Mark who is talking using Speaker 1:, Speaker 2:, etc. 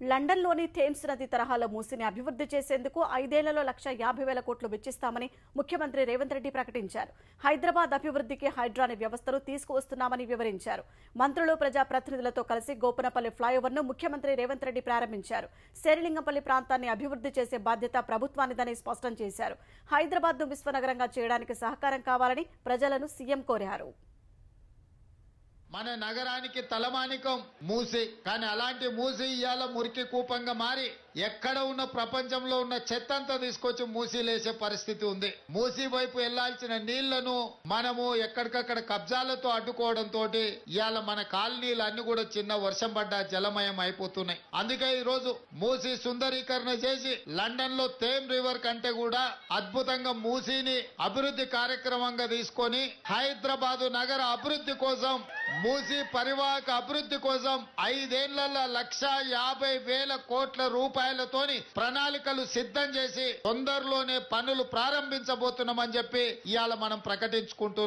Speaker 1: లండన్లోని థేమ్స్ నది తరహాలో మూసిని అభివృద్ధి చేసేందుకు 5 ఏళ్లలో 1,50,000 కోట్లు వెచ్చిస్తామని ముఖ్యమంత్రి రేవంత్ రెడ్డి ప్రకటించారు. హైదరాబాద్ అభివృద్ధికి హైడ్రాని వ్యవస్థను తీసుకువస్తున్నామని వివరించారు. మంత్రులు, ప్రజాప్రతినిధులతో కలిసి గోపనపల్లి ఫ్లైఓవర్ను ముఖ్యమంత్రి రేవంత్ రెడ్డి ప్రారంభించారు. శేరిలింగంపల్లి ప్రాంతాన్ని అభివృద్ధి చేసే బాధ్యత ప్రభుత్వానిదని స్పష్టం చేశారు. హైదరాబాద్ను విశ్వనగరంగా చేయడానికి సహకారం కావాలని ప్రజలను సీఎం కోరారు.
Speaker 2: మన నగరానికి తలమానికం మూసి, కానీ అలాంటి మూసి ఇవాళ మురికి కూపంగా మారి ఎక్కడ ఉన్న ప్రపంచంలో ఉన్న చెత్త అంతా తీసుకొచ్చి మూసీలేసే పరిస్థితి ఉంది. మూసీ వైపు వెళ్లాల్సిన నీళ్లను మనము ఎక్కడికక్కడ కబ్జాలతో అడ్డుకోవడంతో ఇవాళ మన కాలనీలు అన్ని కూడా చిన్న వర్షం పడ్డ జలమయం అయిపోతున్నాయి. అందుకే ఈ రోజు మూసీ సుందరీకరణ చేసి లండన్ లో థేమ్ రివర్ కంటే కూడా అద్భుతంగా మూసీని అభివృద్ధి కార్యక్రమంగా తీసుకొని హైదరాబాదు నగర అభివృద్ధి కోసం, మూసీ పరివాహక అభివృద్ధి కోసం 5 ఏళ్లలో 1,50,000 కోట్ల రూపాయలతోని ప్రణాళికలు సిద్ధం చేసి తొందరలోనే పనులు ప్రారంభించబోతున్నామని చెప్పి ఇవాళ మనం ప్రకటించుకుంటున్నాం.